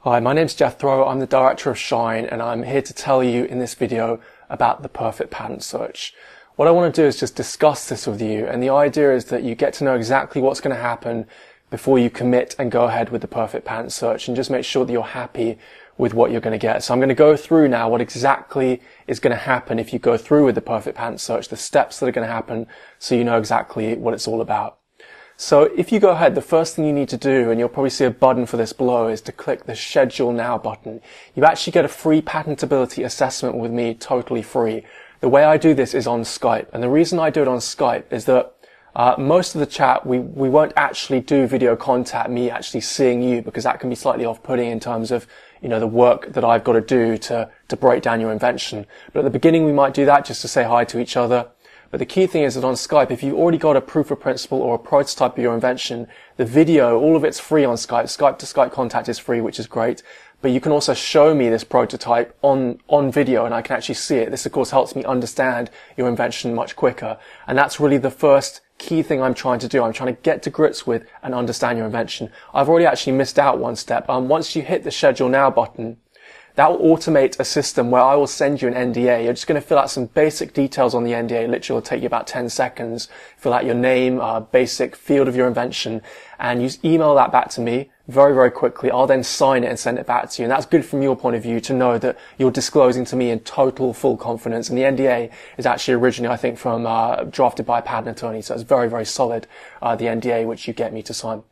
Hi, my name's Jethro. I'm the director of Shine, and I'm here to tell you in this video about the perfect patent search. What I want to do is just discuss this with you, and the idea is that you get to know exactly what's going to happen before you commit and go ahead with the perfect patent search, and just make sure that you're happy with what you're going to get. So I'm going to go through now what exactly is going to happen if you go through with the perfect patent search, the steps that are going to happen, so you know exactly what it's all about. So if you go ahead, the first thing you need to do, and you'll probably see a button for this below, is to click the Schedule Now button. You actually get a free patentability assessment with me, totally free. The way I do this is on Skype, and the reason I do it on Skype is that most of the chat, we won't actually do video contact, me actually seeing you, because that can be slightly off-putting in terms of, you know, the work that I've got to do to break down your invention. But at the beginning we might do that just to say hi to each other. But the key thing is that on Skype, if you've already got a proof of principle or a prototype of your invention, the video, all of it's free on Skype. Skype to Skype contact is free, which is great. But you can also show me this prototype on video, and I can actually see it. This, of course, helps me understand your invention much quicker. And that's really the first key thing I'm trying to do. I'm trying to get to grips with and understand your invention. I've already actually missed out one step. Once you hit the Schedule Now button, that will automate a system where I will send you an NDA. You're just going to fill out some basic details on the NDA. Literally, it'll take you about 10 seconds. Fill out your name, basic field of your invention, and you email that back to me very, very quickly. I'll then sign it and send it back to you. And that's good from your point of view to know that you're disclosing to me in total, full confidence. And the NDA is actually originally, I think, from drafted by a patent attorney. So it's very, very solid, the NDA, which you get me to sign.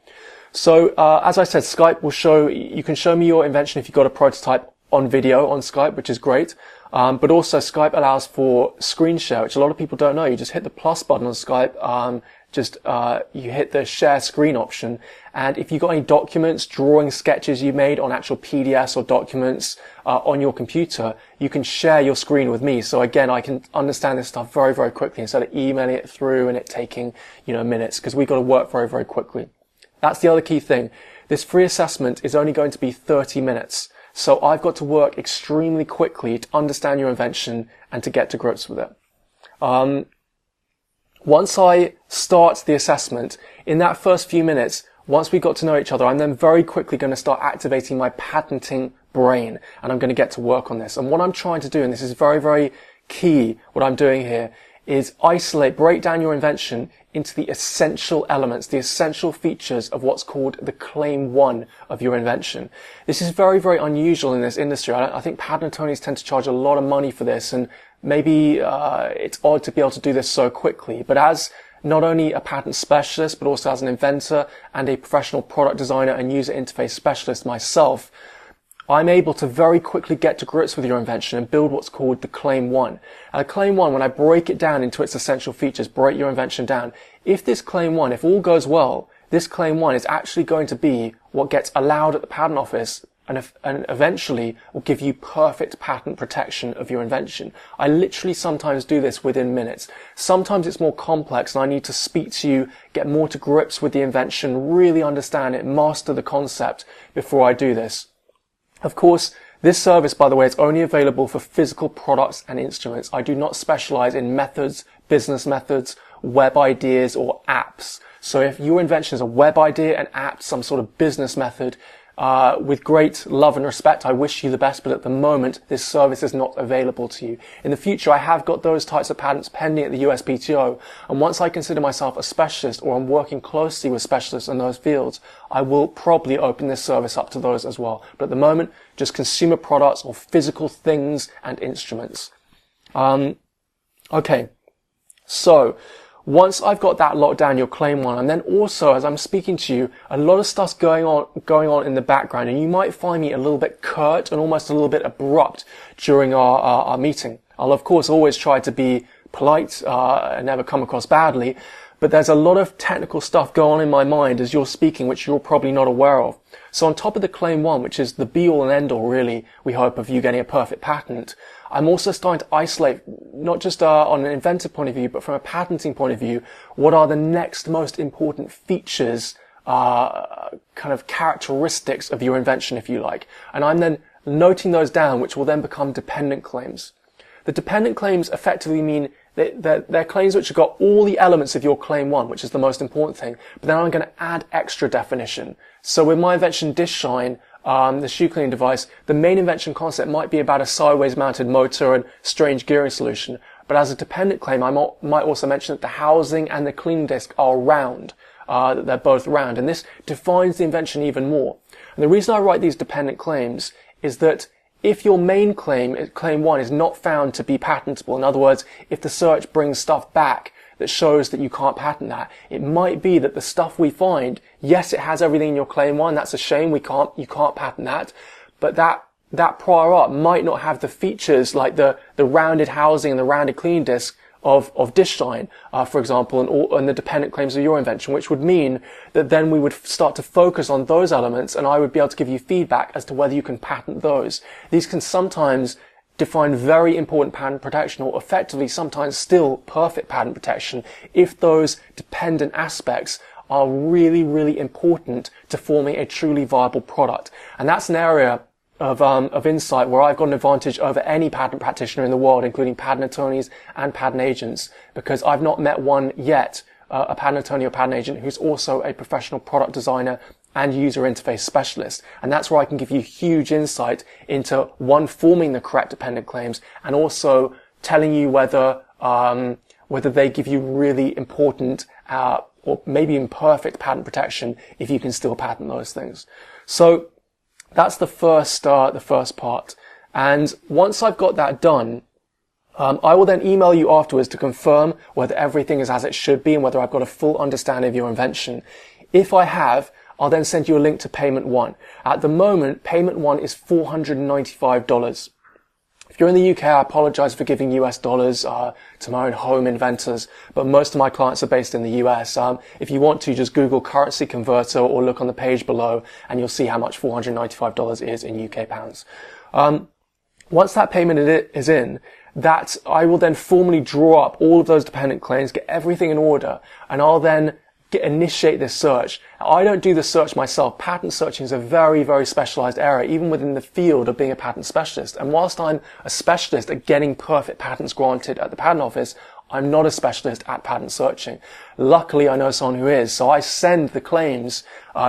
So, as I said, Skype will show, you can show me your invention if you've got a prototype on video on Skype, which is great. But also Skype allows for screen share, which a lot of people don't know. You just hit the plus button on Skype, you hit the share screen option. And if you've got any documents, drawing sketches you made on actual PDFs or documents on your computer, you can share your screen with me. So again, I can understand this stuff very, very quickly instead of emailing it through and it taking, minutes, because we've got to work very, very quickly. That's the other key thing. This free assessment is only going to be 30 minutes. So I've got to work extremely quickly to understand your invention and to get to grips with it. Once I start the assessment, in that first few minutes, once we got to know each other, I'm then very quickly going to start activating my patenting brain, and I'm going to get to work on this. And what I'm trying to do, and this is very, very key, what I'm doing here, is break down your invention into the essential elements, the essential features of what's called the Claim 1 of your invention. This is very, very unusual in this industry. I think patent attorneys tend to charge a lot of money for this, and maybe it's odd to be able to do this so quickly. But as not only a patent specialist, but also as an inventor and a professional product designer and user interface specialist myself, I'm able to very quickly get to grips with your invention and build what's called the Claim 1. And the Claim 1, when I break it down into its essential features, break your invention down, if all goes well, this Claim 1 is actually going to be what gets allowed at the patent office and eventually will give you perfect patent protection of your invention. I literally sometimes do this within minutes. Sometimes it's more complex and I need to speak to you, get more to grips with the invention, really understand it, master the concept before I do this. Of course, this service, by the way, is only available for physical products and instruments. I do not specialize in methods, business methods, web ideas, or apps. So if your invention is a web idea, an app, some sort of business method, with great love and respect, I wish you the best, but at the moment, this service is not available to you. In the future, I have got those types of patents pending at the USPTO, and once I consider myself a specialist or I'm working closely with specialists in those fields, I will probably open this service up to those as well. But at the moment, just consumer products or physical things and instruments. Okay, so once I've got that locked down, your Claim 1, and then also, as I'm speaking to you, a lot of stuff's going on in the background, and you might find me a little bit curt and almost a little bit abrupt during our meeting. I'll, of course, always try to be polite and never come across badly, but there's a lot of technical stuff going on in my mind as you're speaking, which you're probably not aware of. So on top of the Claim 1, which is the be-all and end-all, really, we hope, of you getting a perfect patent, I'm also starting to isolate, not just on an inventor point of view, but from a patenting point of view, what are the next most important features, kind of characteristics of your invention, if you like. And I'm then noting those down, which will then become dependent claims. The dependent claims effectively mean they're claims which have got all the elements of your Claim 1, which is the most important thing, but then I'm going to add extra definition. So with my invention Dish Shine, the shoe cleaning device, the main invention concept might be about a sideways mounted motor and strange gearing solution. But as a dependent claim, I might also mention that the housing and the cleaning disc are round. That they're both round. And this defines the invention even more. And the reason I write these dependent claims is that if your main claim, claim 1, is not found to be patentable, in other words, if the search brings stuff back that shows that you can't patent that, it might be that the stuff we find, yes, it has everything in your claim 1, that's a shame, you can't patent that, but that prior art might not have the features like the rounded housing and the rounded cleaning disc of dish shine, for example, and the dependent claims of your invention, which would mean that then we would start to focus on those elements, and I would be able to give you feedback as to whether you can patent those. These can sometimes define very important patent protection, or effectively sometimes still perfect patent protection, if those dependent aspects are really, really important to forming a truly viable product. And that's an area of insight where I've got an advantage over any patent practitioner in the world, including patent attorneys and patent agents, because I've not met one yet, a patent attorney or patent agent who's also a professional product designer and user interface specialist. And that's where I can give you huge insight into, one, forming the correct dependent claims, and also telling you whether they give you really important or maybe imperfect patent protection if you can still patent those things. So that's the first part. And once I've got that done, I will then email you afterwards to confirm whether everything is as it should be and whether I've got a full understanding of your invention. If I have, I'll then send you a link to payment 1. At the moment, payment 1 is $495. If you're in the UK, I apologize for giving US dollars to my own home inventors, but most of my clients are based in the US. If you want to, just Google currency converter or look on the page below and you'll see how much $495 is in UK pounds. Once that payment is in, that I will then formally draw up all of those dependent claims, get everything in order, and I'll then initiate this search. I don't do the search myself. Patent searching is a very, very specialized area, even within the field of being a patent specialist. And whilst I'm a specialist at getting perfect patents granted at the patent office, I'm not a specialist at patent searching. Luckily, I know someone who is, so I send the claims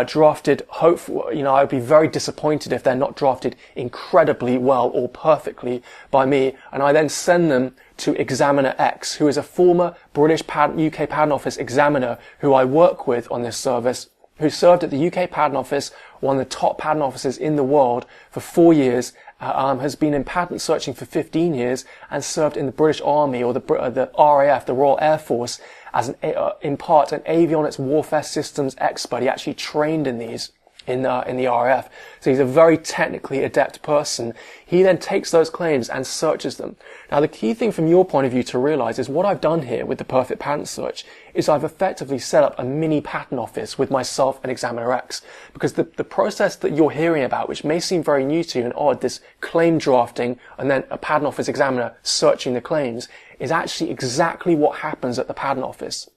drafted. Hopefully, I'd be very disappointed if they're not drafted incredibly well or perfectly by me, and I then send them to Examiner X, who is a former British UK Patent Office examiner who I work with on this service, who served at the UK Patent Office, one of the top patent offices in the world, for 4 years, has been in patent searching for 15 years, and served in the British Army, or the RAF, the Royal Air Force, as in part an avionics warfare systems expert. He actually trained in these in the RAF. So he's a very technically adept person. He then takes those claims and searches them. Now, the key thing from your point of view to realize is what I've done here with the Perfect Patent Search is I've effectively set up a mini patent office with myself and Examiner X, because the process that you're hearing about, which may seem very new to you and odd, this claim drafting and then a patent office examiner searching the claims, is actually exactly what happens at the patent office.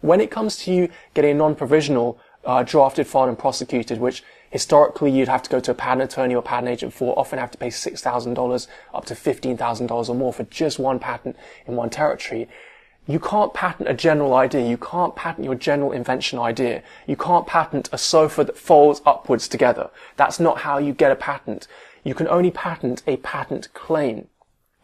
When it comes to you getting a non-provisional drafted, filed and prosecuted, which historically you'd have to go to a patent attorney or patent agent for, often have to pay $6,000 up to $15,000 or more for just one patent in one territory. You can't patent a general idea. You can't patent your general invention idea. You can't patent a sofa that folds upwards together. That's not how you get a patent. You can only patent a patent claim.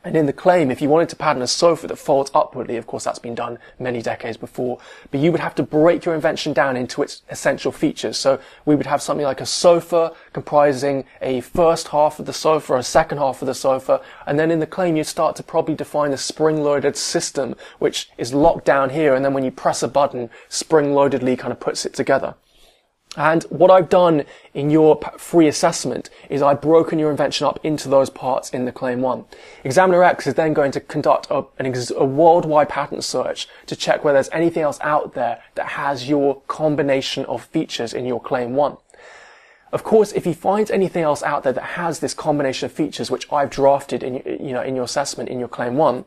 And in the claim, if you wanted to patent a sofa that folds upwardly, of course that's been done many decades before, but you would have to break your invention down into its essential features. So we would have something like a sofa comprising a first half of the sofa, a second half of the sofa, and then in the claim you'd start to probably define the spring-loaded system, which is locked down here, and then when you press a button, spring-loadedly kind of puts it together. And what I've done in your free assessment is I've broken your invention up into those parts in the Claim 1. Examiner X is then going to conduct a worldwide patent search to check whether there's anything else out there that has your combination of features in your Claim 1. Of course, if he finds anything else out there that has this combination of features which I've drafted in your assessment in your Claim 1,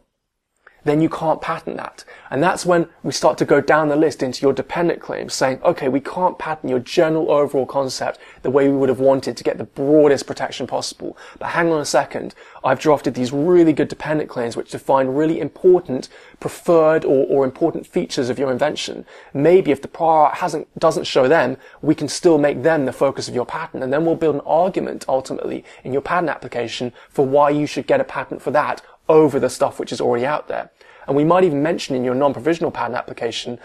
then you can't patent that. And that's when we start to go down the list into your dependent claims, saying, okay, we can't patent your general overall concept the way we would have wanted to get the broadest protection possible. But hang on a second, I've drafted these really good dependent claims which define really important preferred or important features of your invention. Maybe if the prior art doesn't show them, we can still make them the focus of your patent, and then we'll build an argument ultimately in your patent application for why you should get a patent for that over the stuff which is already out there. And we might even mention in your non-provisional patent application,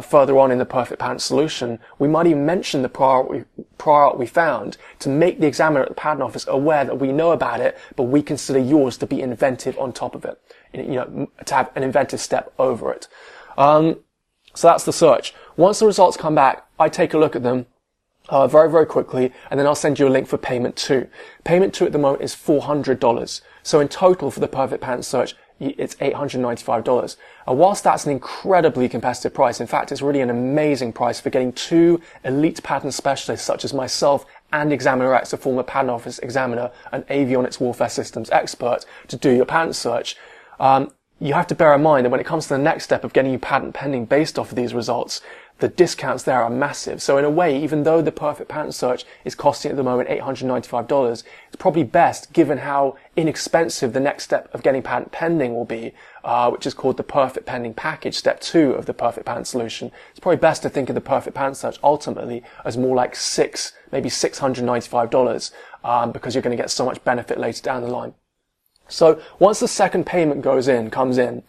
further on in the perfect patent solution, we might even mention the prior art we found to make the examiner at the patent office aware that we know about it, but we consider yours to be inventive on top of it. To have an inventive step over it. So that's the search. Once the results come back, I take a look at them very, very quickly, and then I'll send you a link for payment 2. Payment 2 at the moment is $400. So in total for the perfect patent search, it's $895. Whilst that's an incredibly competitive price, in fact, it's really an amazing price for getting 2 elite patent specialists such as myself and Examiner X, a former patent office examiner, an avionics warfare systems expert, to do your patent search. You have to bear in mind that when it comes to the next step of getting you patent pending based off of these results, the discounts there are massive. So in a way, even though the perfect patent search is costing at the moment $895, it's probably best, given how inexpensive the next step of getting patent pending will be, which is called the perfect pending package, step 2 of the perfect patent solution. It's probably best to think of the perfect patent search ultimately as more like maybe $695, because you're going to get so much benefit later down the line. So once the second payment comes in,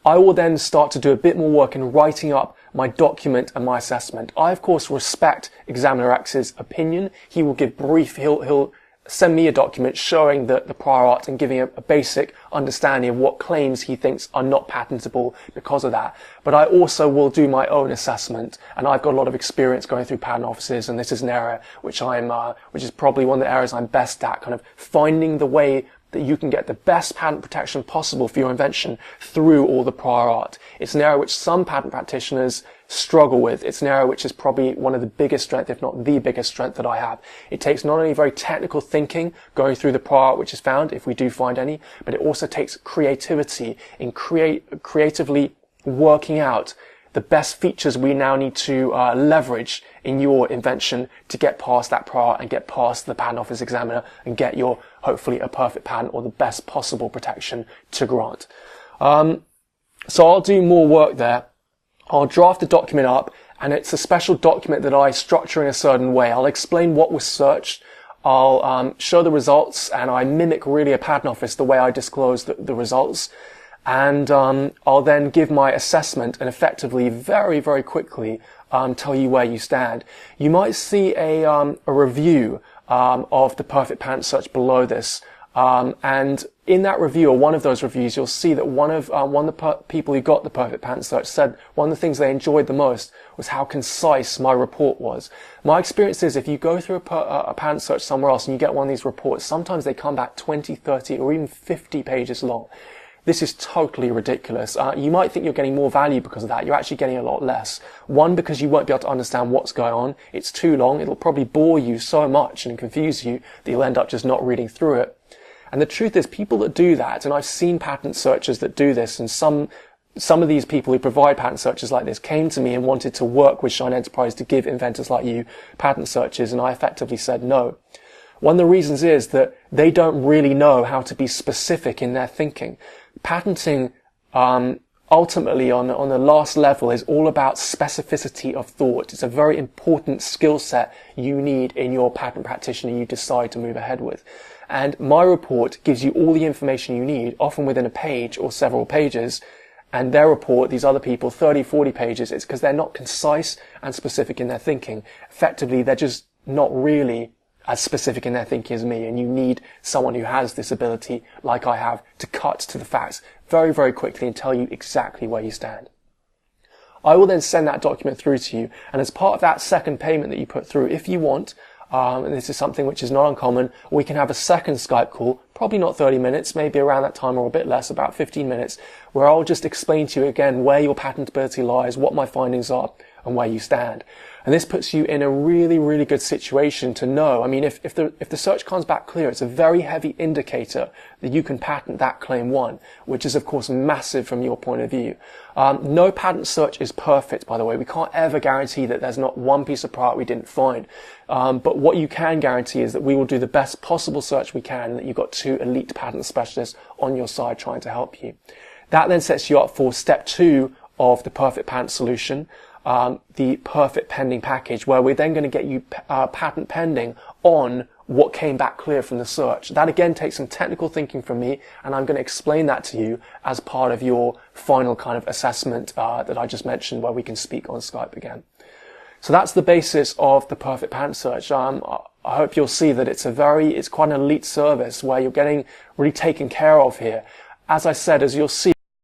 I will then start to do a bit more work in writing up my document and my assessment. I, of course, respect Examiner X's opinion. He will give he'll send me a document showing the prior art and giving a basic understanding of what claims he thinks are not patentable because of that. But I also will do my own assessment, and I've got a lot of experience going through patent offices, and this is an area which is probably one of the areas I'm best at, kind of finding the way that you can get the best patent protection possible for your invention through all the prior art. It's an area which some patent practitioners struggle with. It's an area which is probably one of the biggest strengths, if not the biggest strength that I have. It takes not only very technical thinking going through the prior art which is found, if we do find any, but it also takes creativity in creatively working out the best features we now need to leverage in your invention to get past that prior art and get past the patent office examiner and get your, hopefully, a perfect patent or the best possible protection to grant. So I'll do more work there. I'll draft the document up, and it's a special document that I structure in a certain way. I'll explain what was searched. I'll show the results, and I mimic really a patent office the way I disclose the results. And I'll then give my assessment and effectively, very, very quickly, tell you where you stand. You might see a review of the perfect patent search below this. And in that review, or one of those reviews, you'll see that one of the people who got the perfect patent search said one of the things they enjoyed the most was how concise my report was. My experience is if you go through a patent search somewhere else and you get one of these reports, sometimes they come back 20, 30, or even 50 pages long. This is totally ridiculous. You might think you're getting more value because of that. You're actually getting a lot less. One, because you won't be able to understand what's going on. It's too long. It'll probably bore you so much and confuse you that you'll end up just not reading through it. And the truth is, people that do that, and I've seen patent searchers that do this, and some of these people who provide patent searches like this came to me and wanted to work with Shine Enterprise to give inventors like you patent searches, and I effectively said no. One of the reasons is that they don't really know how to be specific in their thinking. Patenting, ultimately on the last level, is all about specificity of thought. It's a very important skill set you need in your patent practitioner you decide to move ahead with. And my report gives you all the information you need, often within a page or several pages. And their report, these other people, 30, 40 pages, it's because they're not concise and specific in their thinking. Effectively, they're just not really as specific in their thinking as me, and you need someone who has this ability, like I have, to cut to the facts very, very quickly and tell you exactly where you stand. I will then send that document through to you, and as part of that second payment that you put through, if you want, and this is something which is not uncommon, we can have a second Skype call, probably not 30 minutes, maybe around that time or a bit less, about 15 minutes, where I'll just explain to you again where your patentability lies, what my findings are, and where you stand. And this puts you in a really, really good situation to know. I mean, if the search comes back clear, it's a very heavy indicator that you can patent that claim 1, which is of course massive from your point of view. No patent search is perfect, by the way. We can't ever guarantee that there's not one piece of product we didn't find. But what you can guarantee is that we will do the best possible search we can, and that you've got 2 elite patent specialists on your side trying to help you. That then sets you up for step 2 of the Perfect Patent solution, the Perfect Pending package, where we're then going to get you patent pending on what came back clear from the search. That again takes some technical thinking from me, and I'm going to explain that to you as part of your final kind of assessment that I just mentioned, where we can speak on Skype again. So that's the basis of the Perfect Patent search. I hope you'll see that it's quite an elite service where you're getting really taken care of here. As I said, as you'll see,